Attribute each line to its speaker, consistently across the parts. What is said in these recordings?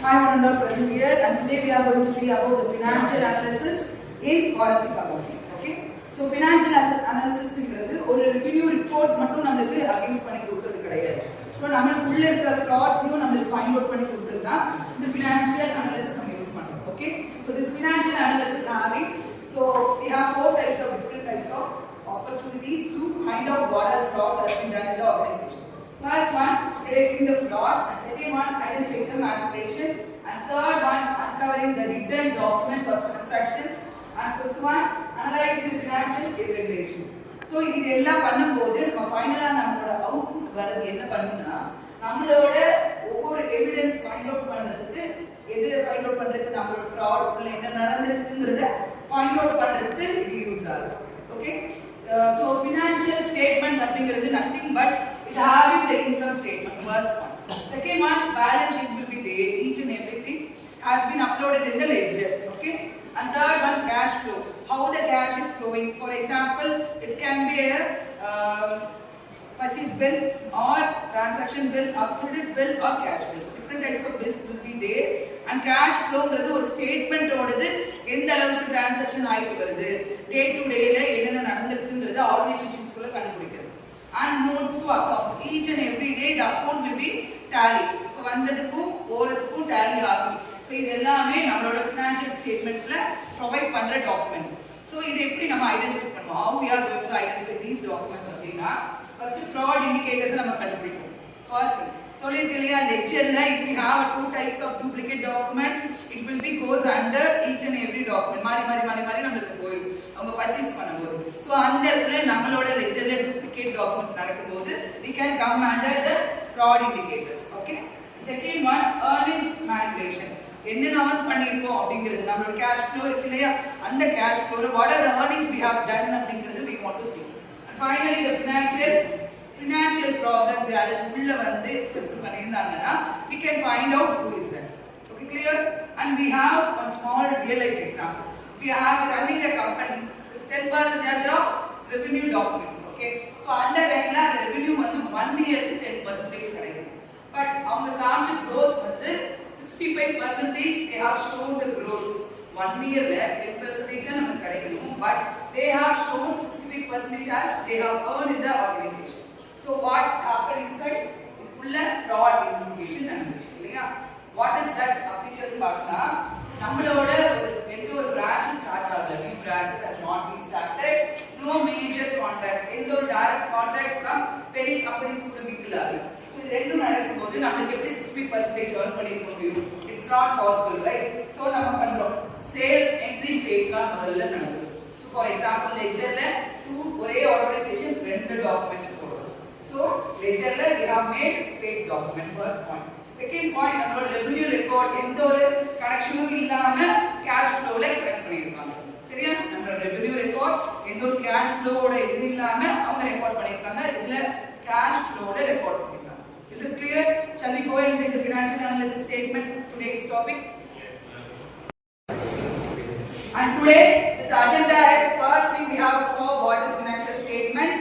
Speaker 1: Hi, one and all present here, and today we are going to see about the financial analysis in forestry accounting. Okay, so financial analysis is ஒரு revenue report மட்டும் நமக்கு against பண்ணி கொடுக்கிறது கிடையாது. So நமக்கு உள்ள இருக்க frauds-ஐயும் நமக்கு find out பண்ணி கொடுக்கிறது தான் இந்த financial analysis நம்ம யூஸ் பண்றோம். Okay, so this financial analysis having, so we have different types of opportunities to find out what are the frauds that have been done in the organization. First one, predicting the fraud, and second one, identifying the manipulation, and third one, uncovering the written documents or transactions, and fifth one, analyzing the financial irregularities. So இது எல்லாம் பண்ணும்போது நம்ம ஃபைனலா நம்மளோட output வரது என்ன பண்ணுனா, நம்மளோட ஒவ்வொரு எவிடன்ஸ் ஃபைண்ட் அவுட் பண்றதுக்கு, எது ஃபைண்ட் அவுட் பண்றதுக்கு நம்மளோட fraud உள்ள என்ன நடந்துருக்குங்கறத ஃபைண்ட் அவுட் பண்றதுக்கு இது யூஸ் ஆகும். ஓகே, so financial statement அப்படிங்கிறது nothing but it having the income statement, first one. Second one, balance sheet will be there, each and everything has been uploaded in the ledger. Okay, and third one, cash flow, how the cash is flowing. For example, it can be a purchase bill or transaction bill or credit bill or cash bill. Different types of bills will be there, and cash flow ங்கிறது ஒரு statement ஓடுது, எந்த அளவுக்கு transaction ஆயிட்டு வருது, day to டேல என்னென்ன நடந்துருக்குங்கிறது ஆர்கனைசேஷன்ஸ்குள்ள கண்டுபிடிக்கிறது. And notes to account, each and every day the account will be tally, இப்போ வந்ததுக்கும் போறதுக்கும் tally ஆகும். ஸோ இது எல்லாமே நம்மளோட ஃபினான்ஷியல் ஸ்டேட்மெண்ட்ல ப்ரொவைட் பண்ற டாக்குமெண்ட்ஸ். ஸோ இது எப்படி நம்ம ஐடென்டிஃபை பண்ணுவோம், how we are going to identify these documents அப்படின்னா, ஃபர்ஸ்ட் fraud indicators நம்ம கண்டுபிடிப்போம். ஃபர்ஸ்ட் சொல்லிருக்கேன் இல்லையா, லெக்சர்ல if we have two types of duplicate documents, it will be goes under each and every document. மாறி நம்மளுக்கு போயிடும் அவங்க பர்ச்சேஸ் பண்ணும்போது. ஸோ அந்த இடத்துல நம்மளோட லெக்சர்ல duplicate documents நடக்கும்போது we can come under the fraud indicators. Okay, second one, earnings manipulation. என்ன earn பண்ணிருக்கோம் அப்படிங்கிறது, நம்மளோட cash flow இருக்கு இல்லையா, அந்த cash flow what are the earnings we have done அப்படிங்கிறது we want to see. And finally the financial problems யாராச்சும் உள்ள வந்து பண்ணியிருந்தாங்கன்னா we can find out who is that. Okay, clear? And we have one small real life example. We have running a company with 10% of revenue documents. Okay, so அந்த டைம்ல அந்த revenue வந்து 1 year 10% கிடைக்குது. But அவங்க காமிச்ச growth வந்து 65% they have shown the growth. 1 year ல 10% நமக்கு கிடைக்கணும், but they have shown 65% as they have earned in the organization. So what happened inside? இதுக்குள்ள fraud investigation நடந்துச்சு இல்லையா. What is that அப்படிங்கிறது பார்த்தா, நம்மளோட எந்த ஒரு branch ஸ்டார்ட் ஆகல, new branches has not been started, no major contract, எந்த ஒரு direct contract from பெரிய companies கூட பிக்கல ஆகல. So இது ரெண்டும் நடக்கும்போது நமக்கு எப்படி 60% earn பண்ணிருக்க முடியும்? It's not possible, right? So நம்ம பண்றோம் sales entry fake தான் முதல்ல நடக்குது. So for example, ledgerல ஒரே organization ரெண்டு documents போடுறோம். So ledgerல we have made fake document, first point. Second point, நம்மளோட revenue record எந்த ஒரு கனெக்ஷனும் இல்லாம cash flowல கரெக்ட் பண்ணிருக்காங்க. சரியா, நம்மளோட revenue records எந்த ஒரு cash flowவோட இது இல்லாம அவங்க ரெக்கார்ட் பண்ணிருக்காங்க, இதுல cash flowல ரெக்கார்ட் பண்ணிருக்காங்க. Is it clear? Shall we go inside the financial analysis statement, today's topic? And today this agenda is, first thing we have to know what is financial statement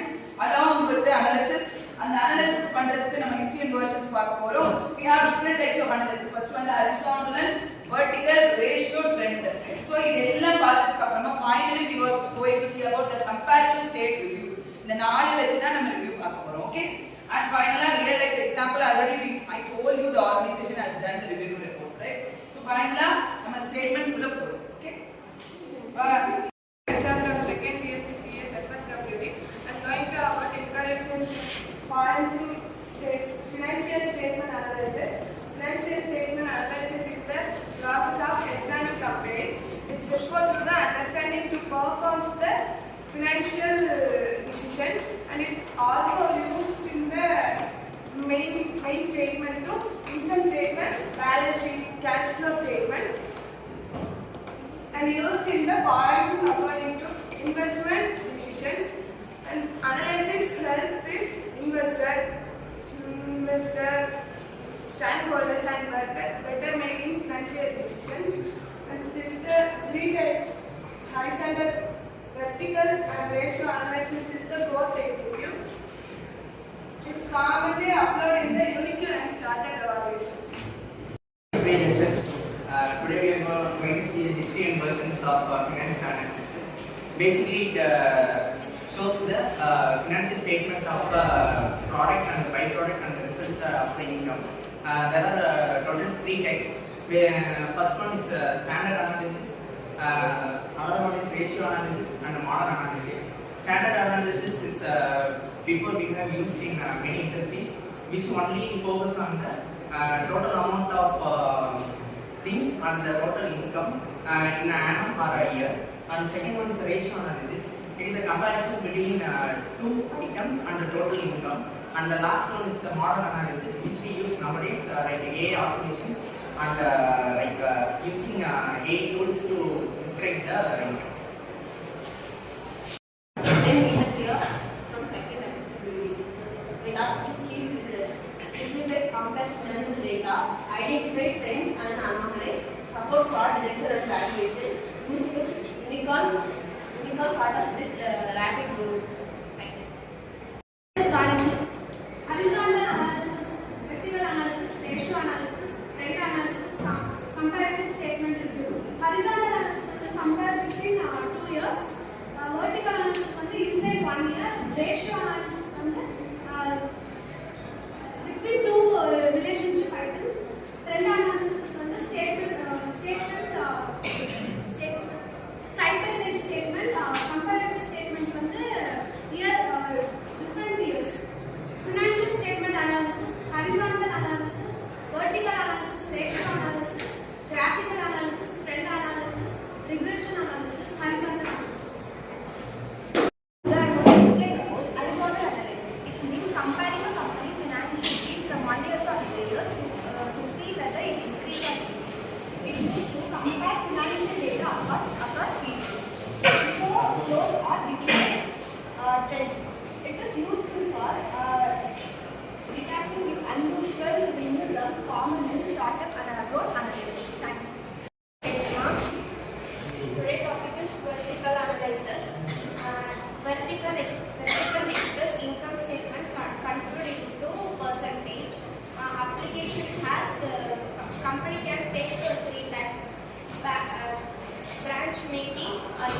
Speaker 1: along with the analysis. And the analysis பண்றதுக்கு நம்ம HCM versions பார்க்க போறோம். We have different types of analysis. First one, horizontal, vertical, ratio, trend. So இது எல்லாம் பார்த்ததுக்கு அப்புறமா finally we were going to see about the comparative state review. இந்த நாலு வெச்சு தான் நம்ம ரிவ்யூ பார்க்க போறோம். Okay, and finally real life example, already I told you the organization has done the revenue reports, right? So finally நம்ம statement உள்ள போறோம். Okay,
Speaker 2: from second BSc CS FSWD and going to our introduction financial statement analysis. Financial statement analysis is the process of examining companies. It's referred to the understanding to perform the financial decision, and it's also used in the main statement to income statement, balance sheet, cash flow statement, and used in the foreign according to investment decisions. And analysis helps this investor, shareholders and better making financial decisions. And this is the three types: horizontal, vertical, and ratio analysis is the growth technique. It's commonly applied in the unique and started evaluations.
Speaker 3: of financial analysis. Basically, it shows the financial statement of the product and the byproduct and the result of the income. There are total 3 types. First one is standard analysis, another one is ratio analysis, and model analysis. Standard analysis is before we have used in many industries, which only focus on the total amount of things and the total income in an annum or a year. And second one is ratio analysis. It is a comparison between 2 items and the total income. And the last one is the model analysis, which we use nowadays like AI automations and using AI tools to describe the income.
Speaker 4: Then we have here from second FSWD. We have these key features. Simplifies complex financial data, identify trends and anomalies, support fraud detection and valuation, useful unicorn startups with rapid growth. Thank you.
Speaker 5: Horizontal analysis, vertical analysis, ratio analysis, trend analysis, comparative statement review. Horizontal analysis வந்து compare between 2 years. Vertical analysis வந்து inside 1 year. Ratio analysis வந்து between 2 relationship items. Trend analysis வந்து statement side by side statement. Comparative statement வந்து year different years. Financial statement analysis, horizontal analysis, vertical analysis, ratio analysis, graphical analysis, trend analysis, regression analysis, horizontal analysis.
Speaker 6: So I want to explain about horizontal analysis. It means comparing a company financially from 1 year to other years to see whether it increased or decreased. It means to compare financial data across periods. Show growth or decline trends. It is useful for detaching with unusual new terms common in startup and growth analysis. Thank you.
Speaker 4: Today's topic is vertical analysis. Vertical express income statement converted into percentage. Application has company can take 3 types: branch making,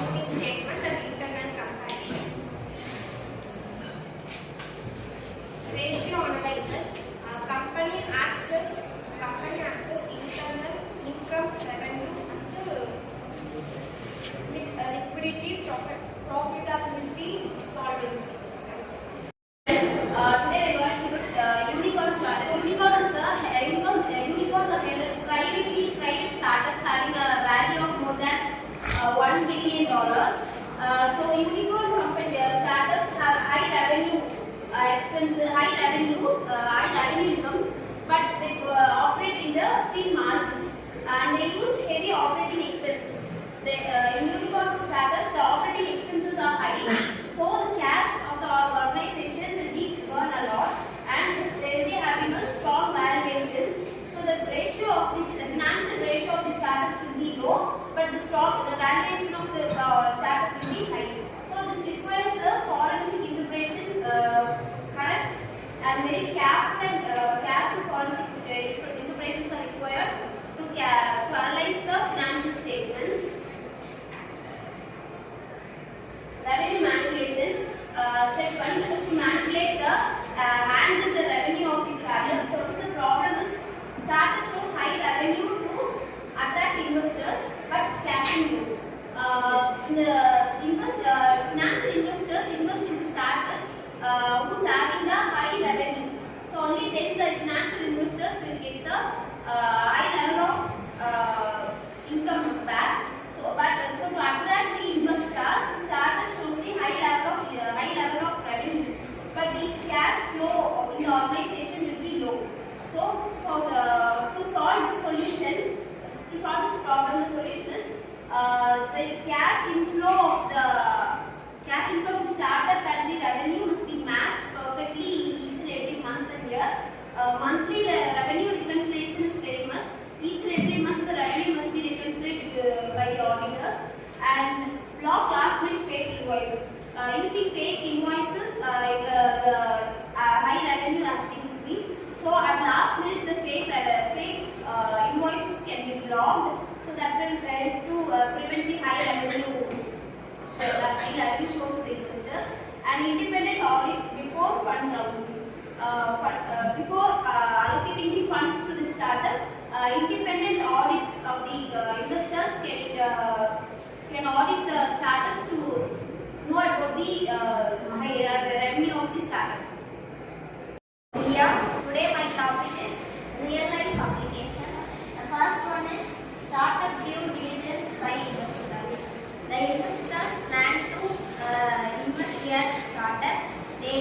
Speaker 4: unique statement, and internal comparison. Ratio analysis. Company access internal income, revenue, and liquidity, profitability, solvency. Today we are going to see unicorn startup. Unicorns are privately traded startups having a value of more than $1 billion. So unicorn company startups have high revenue incomes, but they operate in the thin margins and they use heavy operating expenses. In unicorn startups, the operating expenses are high, so the cash of the organization will need to burn a lot, and they will be having a strong valuations. So the financial ratio of the startups will be low, but the valuation of the startup will be high. So this requires a forensic integration, correct, and very careful forensic integrations are required to analyze the financial statements. Revenue manipulation. Step 1 is to manipulate handle the revenue of these startups. So the problem is startup shows high revenue to attract investors, but cashing low. The financial investors invest in the startups who's having the high revenue. So only then the financial investors will get the high level of income back. So to attract the investors, the startup shows the high level of revenue, but the cash flow in the organization will be low. So to solve this problem, the solution is the cash inflow of the startup and the revenue must be matched perfectly in each and every month and year. Monthly revenue reconciliation is very must. Each and every month the revenue must be reconciled by the auditors, and block last minute fake invoices. Using fake invoices, the high revenue has been increased. So at last minute the fake invoices can be blocked. So that will help to prevent the high revenue shown to the investors. An independent audit before fund raising. Before allocating the funds to the startup, independent audits of the investors can audit the startups to know about the revenue of the startup.
Speaker 6: Yeah, today my topic is real life application. The first one is startup due diligence by investors. The investors plan to invest their startup. They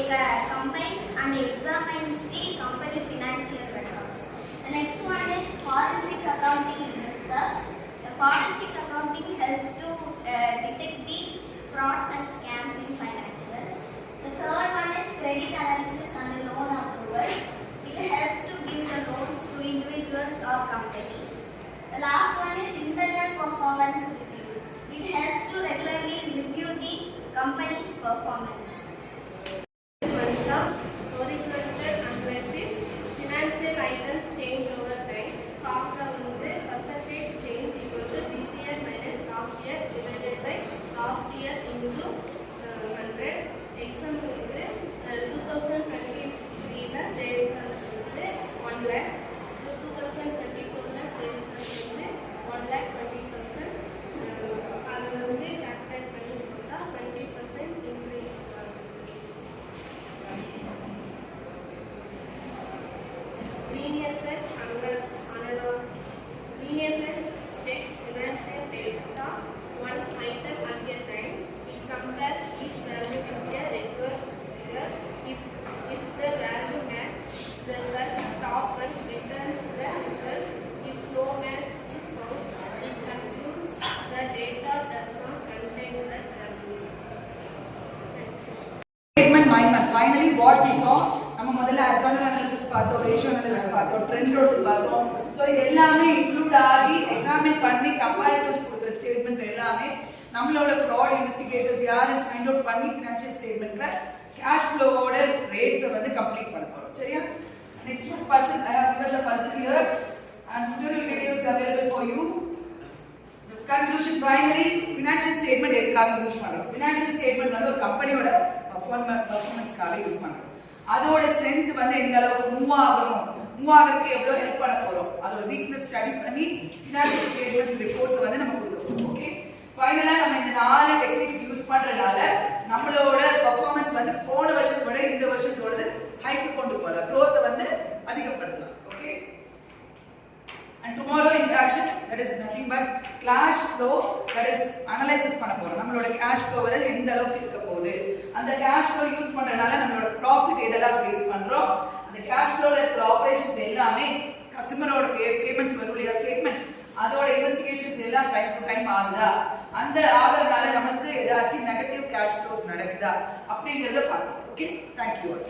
Speaker 6: combines and examines the company financial records. The next one is forensic accounting investors. The forensic accounting helps to detect the frauds and scams in financials. The third one is credit analysis and loan approvals. It helps to give the loans to individuals or companies. The last one is internal performance review. It helps to regularly review the company's performance.
Speaker 2: Horizontal analysis, financial items change over time. Formula வந்து percentage change equal to this year minus last year divided by last year into 100. Example வந்து 2023 ல sales வந்து 1 lakh, 2024 ல sales வந்து 1,20,000. அது வந்து calculate பண்ணி போட்டா 20% increase. Linear search linear search checks financial data one item at a time. It compares each value with a record figure. If the value matches, the search stops and returns the result. If no match is found, it concludes the data does not contain the value.
Speaker 1: Statement finally what we saw, நம்ம முதல்ல horizontal analysis பார்த்தோம், ratio analysis பார்த்தோம், trend road பார்த்தோம். So இது எல்லாமே include ஆகி examine பண்ணி comparatives கொடுக்கிற ஸ்டேட்மெண்ட்ஸ் எல்லாமே நம்மளோட fraud investigators யாரும் ஃபைண்ட் அவுட் பண்ணி financial statementல cash flow ஓட ரேட்ஸ் வந்து கம்ப்ளீட் பண்ண போறோம். சரியா? Next person, I have given the person here and tutorial videos available for you. Conclusion, finally financial statement எதுக்காக யூஸ் பண்றோம்? financial statement வந்து ஒரு கம்பெனியோட பெர்ஃபார்மன்ஸ்க்காக யூஸ் பண்றோம். அதோட ஸ்ட்ரெngth வந்து எந்த அளவுக்கு மூவ் ஆகிறதுக்கு எவ்வளவு ஹெல்ப் பண்ண போறோம், அதோட வீக்னஸ் ஸ்டடி பண்ணி financial statements ரிப்போர்ட்ஸ் வந்து நம்ம கொடுக்கிறோம். ஓகே, ஃபைனலா நம்ம இந்த 4 டெக்னிக்ஸ் யூஸ் பண்றதால நம்மளோட பெர்ஃபார்மன்ஸ் வந்து போன வருஷத்தோட இந்த வருஷத்தோட ஹைக்கு கொண்டு போகலாம், growth வந்து அதிகப்படுத்தலாம். Okay, and tomorrow interaction, that is nothing but cash flow, that is analysis பண்ண போறோம். நம்மளோட cash flow வந்து எந்த அளவுக்கு இருக்க போகுது, அந்த cash flow யூஸ் பண்றதால நம்மளோட profit எதெல்லாம் ஃபேஸ் பண்றோம், அந்த cash flowல இருக்கிற ஆபரேஷன்ஸ் எல்லாமே கஸ்டமரோட பேமெண்ட்ஸ் வரக்கூடிய ஸ்டேட்மெண்ட், அதோட இன்வெஸ்டிகேஷன்ஸ் எல்லாம் டைம் டு டைம் ஆகுதா, அந்த ஆகிறதுனால நமக்கு ஏதாச்சும் நெகட்டிவ் cash flows நடக்குதா அப்படிங்கறத பார்ப்போம். Okay, thank you all.